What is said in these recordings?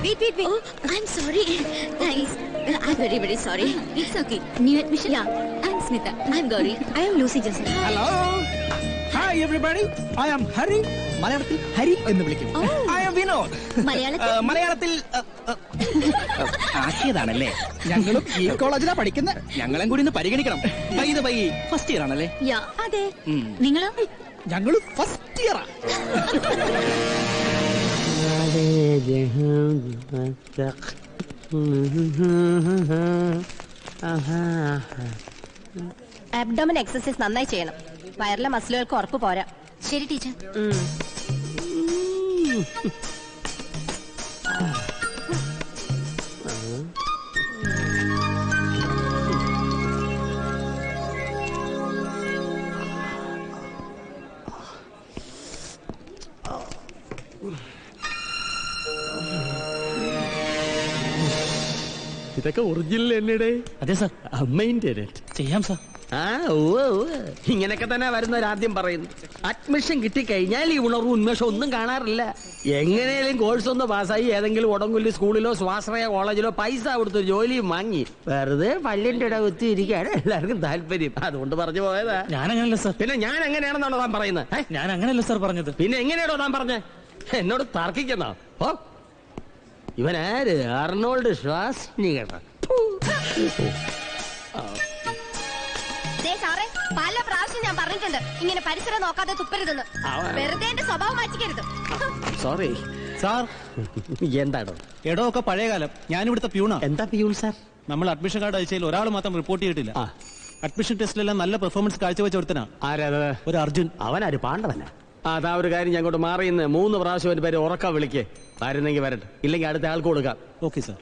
Wait. Oh, I'm sorry. Thanks. I'm very sorry. It's okay. New admission? Yeah. I'm Smita. I'm Gauri. I am Lucy Joseph. Hello. Hi everybody. I am Hari. മലയാളത്തിൽ ഹരി എന്ന് വിളിക്കും. I am Vinod. മലയാളത്തിൽ ആക്കിയതാണല്ലേ. ഞങ്ങളും ഈ കോളേജിലാണ് പഠിക്കുന്നത്. ഞങ്ങളും കൂടി ഒന്ന് പരിഗണിക്കണം. ഫസ്റ്റ് ഇയർ ആണല്ലേ? അതെ. നിങ്ങളോ? ഞങ്ങളും ഫസ്റ്റ് ഇയറാ. അബ്ഡോമൻ എക്സസൈസ് നന്നായി ചെയ്യണം. വയറിലെ മസിലുകൾക്ക് ഉറപ്പ് പോരാ. ശരി ടീച്ചർ. ഇതൊക്കെ ഒറിജിനൽ എന്നടേ? അതെ സാർ. അമ്മേന്റെ ചെയ്യാം സാർ. ഇങ്ങനെയൊക്കെ തന്നെ വരുന്നവരാദ്യം പറയുന്നു. അഡ്മിഷൻ കിട്ടിക്കഴിഞ്ഞാൽ ഈ ഉണർവും ഉന്മേഷം ഒന്നും കാണാറില്ല. എങ്ങനെയും കോഴ്സ് ഒന്ന് പാസ്സായി ഏതെങ്കിലും ഉടങ്കുല്ലി സ്കൂളിലോ സ്വാശ്രയ കോളേജിലോ പൈസ കൊടുത്ത് ജോലിയും വാങ്ങി വെറുതെ പല്ലിന്റെ ഇട കുത്തി ഇരിക്കാണ് എല്ലാവർക്കും താല്പര്യം. അതുകൊണ്ട് പറഞ്ഞു പോയതാ. ഞാൻ അങ്ങനല്ല സാർ. പിന്നെ ഞാൻ എങ്ങനെയാണെന്നാണോ താൻ പറയുന്നത്? ഞാൻ അങ്ങനല്ല സാർ പറഞ്ഞത്. പിന്നെ എങ്ങനെയാണോ താൻ പറഞ്ഞത്? എന്നോട് തർക്കിക്കുന്നോ? ഓ, ഇവനാര്? അർണോൾഡ് ഷ്വാസ്നിഗർ. പല പ്രാവശ്യം ഞാൻ പറഞ്ഞിട്ടുണ്ട് ഇങ്ങനെ പരിസരം നോക്കാതെ തുപ്പരുതെന്ന്. വെറുതെ എന്റെ സ്വഭാവം മാറ്റിക്കരുത്. Sorry sir. എന്താണോ? എടോ ഒക്കെ പഴയകാലം. ഞാനിവിടുത്തെ പ്യൂണാ. എന്താ പ്യൂൺ സാർ? നമ്മൾ അഡ്മിഷൻ കാർഡ് അയച്ചതിൽ ഒരാൾ മാത്രം റിപ്പോർട്ട് ചെയ്തിട്ടില്ല. അഡ്മിഷൻ ടെസ്റ്റിലെല്ലാം നല്ല പെർഫോമൻസ് കാഴ്ചവെച്ച ഒരുത്തനാ. ആരാ? ഒരു അർജുൻ. അവനാര്? പാണ്ഡവന. അതാ ഒരു കാര്യം, ഞാൻ അങ്ങോട്ട് മാറിയുന്ന 3 പ്രാവശ്യം ഒരു പേര് ഉറക്കം വിളിക്കേ. വരുന്നെങ്കിൽ വരട്ടെ, ഇല്ലെങ്കിൽ അടുത്ത ആൾക്ക് കൊടുക്കാം. Okay sir.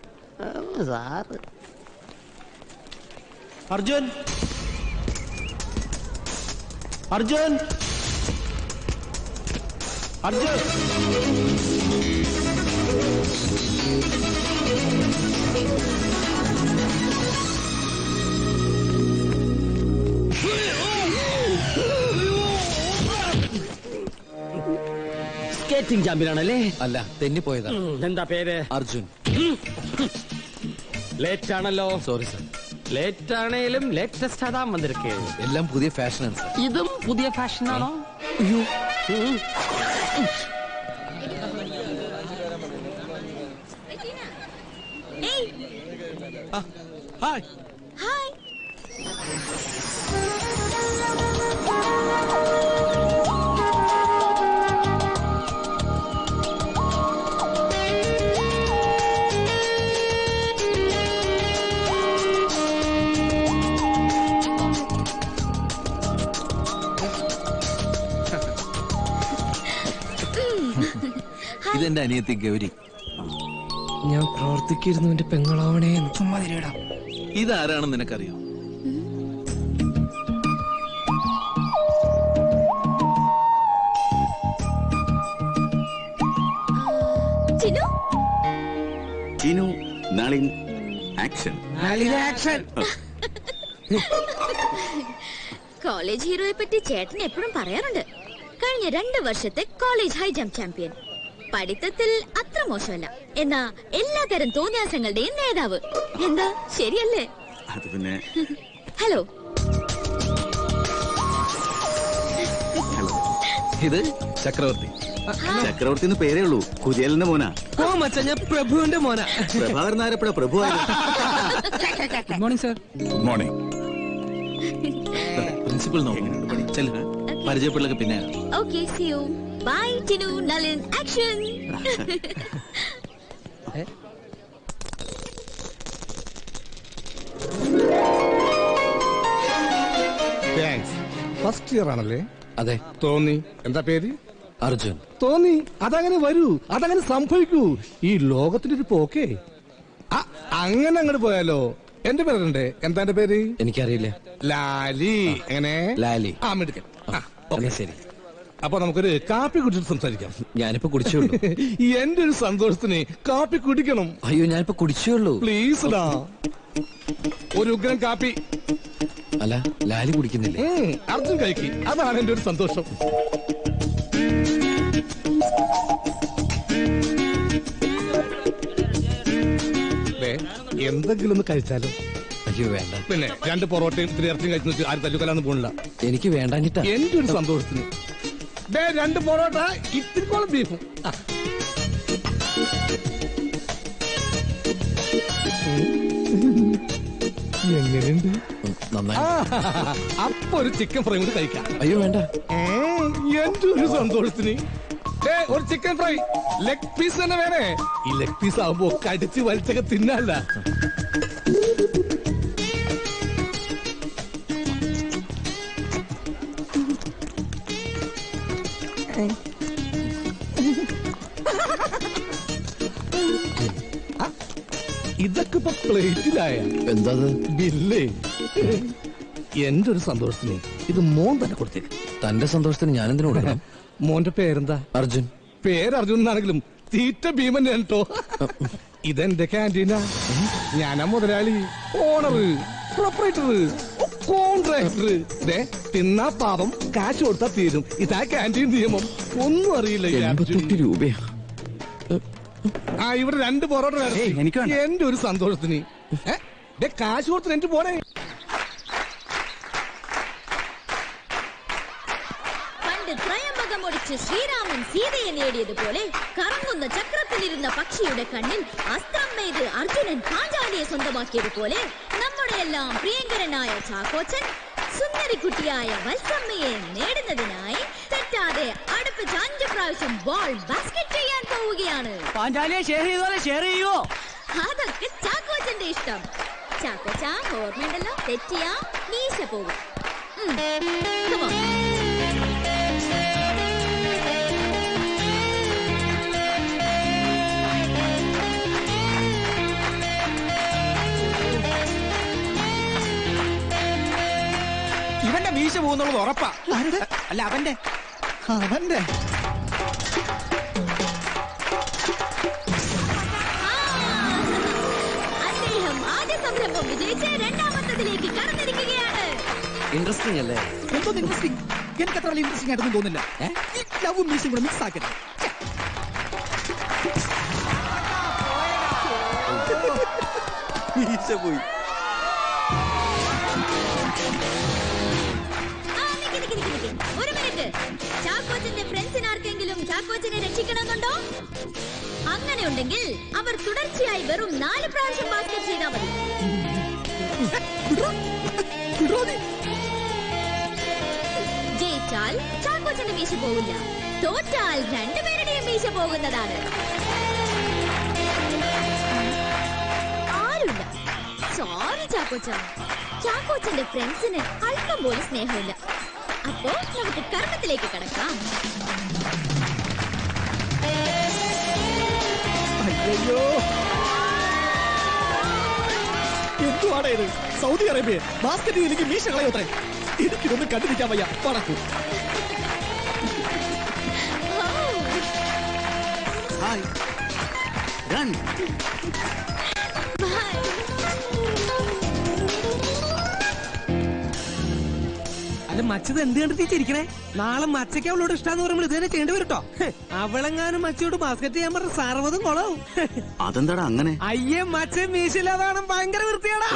Sir Arjun. Arjun. Arjun. Skating ചാമ്പ്യനാണല്ലേ? അല്ല, തെന്നിപ്പോയതാ. എന്താ പേര്? അർജുൻ. ലേറ്റ് ആണല്ലോ. Sorry sir. ലേറ്റ് ആണേലും ലേറ്റസ്റ്റ് ആതാ വന്നിരിക്കേ. എല്ലാം പുതിയ ഫാഷനാണ് സാർ. ഇതും പുതിയ ഫാഷനാണോ? അയ്യോ. ഹായ്. ഹായ്. ഇതെന്റെ അനിയത്തി ഗൗരി. ഞാൻ പ്രവർത്തിക്കിരുന്നു എന്റെ പെങ്ങളാവണേ. ഇതാരാണെന്ന് നിനക്കറിയോ? ചിനു. നളിൻ. ആക്ഷൻ. കോളേജ് ഹീറോയെ പറ്റി ചേട്ടൻ എപ്പോഴും പറയാറുണ്ട്. കഴിഞ്ഞ 2 വർഷത്തെ കോളേജ് ഹൈ ജംപ് ചാമ്പ്യൻ. പഠിത്തത്തിൽ അത്ര മോശമല്ല, എന്നാ എല്ലാതരം തോന്നിയാസങ്ങളുടെയും നേതാവ്. എന്താ ശരിയല്ലേ? അത് പിന്നെ. ഹലോ. ഇത് ചക്രവർത്തി. ചക്രവർത്തി എന്ന് പേരേ ഉള്ളൂ. കുചേലിന്റെ മോനാ. ഓ മച്ചാ, ഞാൻ പ്രഭുവിന്റെ മോനാ. പ്രഭാകരൻ നായരപ്പഴ Prabhu. Good morning sir. Good morning. Principal നോക്കുന്നുണ്ട്. ചെല്ലു, പരിചയപ്പെടലൊക്കെ പിന്നെ. Okay, see you. Bye Tinu. Nalin. Action. First year ആണല്ലേ? അതെ. തോന്നി. എന്താ പേര്? അർജുൻ. തോന്നി. അതങ്ങനെ വരൂ, അതങ്ങനെ സംഭവിക്കൂ. ഈ ലോകത്തിന്റെ ഒരു പോക്കേ. അങ്ങനെ അങ്ങോട്ട് പോയാലോ? എന്റെ പേരുണ്ട്. എന്താ എന്റെ പേര്? എനിക്കറിയില്ല. ലാലി. എങ്ങനെ? ലാലി. മിടുക്കൻ. ശരി. അപ്പൊ നമുക്കൊരു കാപ്പി കുടിച്ചിട്ട് സംസാരിക്കാം. ഞാനിപ്പോ കുടിച്ചോളൂ. എന്റെ ഒരു സന്തോഷത്തിന് കാപ്പി കുടിക്കണം. അയ്യോ, ഞാനിപ്പോ കുടിച്ചോളൂ. പ്ലീസ് ഡാ, ഒരു ഉഗ്രൻ കാപ്പി. അല്ല, ലാലി കുടിക്കുന്നില്ലേ? അർജുൻ കഴിക്കി. അതാണ് എന്റെ ഒരു സന്തോഷം. എന്തെങ്കിലും ഒന്ന് കഴിച്ചാലോ? അയ്യോ വേണ്ട. പിന്നെ 2 പൊറോട്ടയും 3 ഇറച്ചിയും കഴിച്ചു ആരും തല്ലുകൊല്ലാന്ന് പോണില്ല. എനിക്ക് വേണ്ടാഞ്ഞിട്ടാ. എന്റെ ഒരു സന്തോഷത്തിന് 2 പൊറോട്ട ഇത്തിരിക്കോളം ബീഫും. എങ്ങനെയുണ്ട്? നന്നായി. അപ്പൊ ഒരു ചിക്കൻ ഫ്രൈ കൂടി കഴിക്കാം. അയ്യോ വേണ്ട. എന്റെ ഒരു സന്തോഷത്തിന് ഒരു ചിക്കൻ ഫ്രൈ ലെഗ് പീസ് തന്നെ വേണേ. ഈ ലെഗ് പീസ് ആവുമ്പോ കടിച്ച് വലിച്ചൊക്കെ തിന്നല്ല. ഇതൊക്കെ ഇപ്പൊ പ്ലേറ്റിലായ എന്താ ബില്ലേ? എന്റെ ഒരു സന്തോഷത്തിന് ഇത് മോൻ തന്നെ കൊടുത്തേക്ക്. തന്റെ സന്തോഷത്തിന് ഞാൻ എന്തിനു കൊടുക്കണം? മോന്റെ പേരെന്താ? അർജുൻ. പേര് അർജുൻ എന്നാണെങ്കിലും തീറ്റ ഭീമൻ കേട്ടോ. ഇതെന്റെ ക്യാൻറ്റീനാ. ഞാനാ മുതലാളി, ഓണർ, പ്രൊപ്പറേറ്റർ, കോൺട്രാക്ടർ. തിന്നാ പാപം, കാശ് കൊടുത്താ തീരും. ഇതാ ക്യാൻറ്റീൻ നിയമം. ഒന്നും അറിയില്ല ഈ അർജുൻ. 88 രൂപയാ. ഇവിടെ 2 പൊറോട്ട എന്റെ ഒരു സന്തോഷത്തിന്. കാശ് കൊടുത്തിട്ട് എനിക്ക് പോണേ. പണ്ട് ത്രയംബകമൊടിച്ച് ശ്രീരാമൻ സീതയെ നേടിയതുപോലെ കറങ്ങുന്ന ചക്രത്തിലിരുന്ന പക്ഷിയുടെ കണ്ണിൽ അസ്ത്രം മെയ്ത് അർജുനൻ പാഞ്ചാലിയെ സ്വന്തമാക്കിയതുപോലെ നമ്മുടെ എല്ലാം പ്രിയങ്കരനായ ചാക്കോച്ചൻ സുന്ദരിക്കുട്ടിയായ വത്സമ്മയെ നേടുന്നതിനായി തെറ്റാതെ അടുപ്പിച്ച് 5 പ്രാവശ്യം ബോൾ ബാസ്കറ്റ് ചെയ്യാൻ പോവുകയാണ്. പാഞ്ചാലിയെ ഷെയർ ചെയ്തോലെ ഷെയർ ചെയ്യോ? അതൊക്കെ ചാക്കോച്ചന്റെ ഇഷ്ടം. ചാക്കോച്ച ഓർമ്മയുണ്ടല്ലോ, തെറ്റിയാ മീശ പോകും. Come on. ഇവന്റെ മീശ പോകുന്നുള്ളത് ഉറപ്പാ. അല്ല അവന്റെ അദ്ദേഹം ആദ്യ സംരംഭം വിജയിച്ച് 2ാമത്തതിലേക്ക് കടന്നിരിക്കുകയാണ്. ഇൻട്രസ്റ്റിംഗ് അല്ലേ? എന്തോ ഇൻട്രസ്റ്റിംഗ്. എനിക്ക് അത്ര വലിയ ഇൻട്രസ്റ്റിംഗ് ആയിട്ടൊന്നും തോന്നില്ല. ഈ ലവും മീശയും കൂടെ മിക്സ് ആക്കട്ടെ. മീശ പോയി. ഒരു മിനിറ്റ്. ചാക്കോച്ചന്റെ ഫ്രണ്ട്സിന് ആർക്കെങ്കിലും ചാക്കോച്ചനെ രക്ഷിക്കണമെന്നുണ്ടോ? അങ്ങനെ ഉണ്ടെങ്കിൽ അവർ തുടർച്ചയായി വെറും 4 പ്രാവശ്യം ബാസ്കറ്റ് ചെയ്താൽ മതി. ജയിച്ചാൽ ചാക്കോച്ചന്റെ മീശ പോകില്ല. തോറ്റാൽ 2 പേരുടെയും മീശ പോകുന്നതാണ്. ആരുമില്ല. സോറി ചാക്കോച്ച. ചാക്കോച്ചന്റെ ഫ്രണ്ട്സിന് അല്പം പോലും സ്നേഹമില്ല. അപ്പോ നമുക്ക് കർമ്മത്തിലേക്ക് കടക്കാം. അയ്യോ, എന്തുവാണ് ഇത്? സൗദി അറേബ്യ ബാസ്കറ്റ് എനിക്ക് മീശ കളയോത്രേ. എനിക്കിതൊന്നും കണ്ടിരിക്കാൻ വയ്യ. പടക്കൂ. അല്ല മച്ചത് എന്ത് കണ്ടിട്ട് ചിരിക്കണേ? നാളെ മച്ചയ്ക്ക് അവളോട് ഇഷ്ടാന്ന് പറയുമ്പോൾ ഇതന്നെ ചെയ്യേണ്ടി വരട്ടോ. അവളെങ്ങാനും മച്ചയോട് ബാസ്കറ്റ് ചെയ്യാൻ പറഞ്ഞ സർവ്വതും കൊളാവും. അതെന്താടാ അങ്ങനെ? അയ്യേ മച്ച മീശില്ലാതാണ് ഭയങ്കര വൃത്തിയാടാ.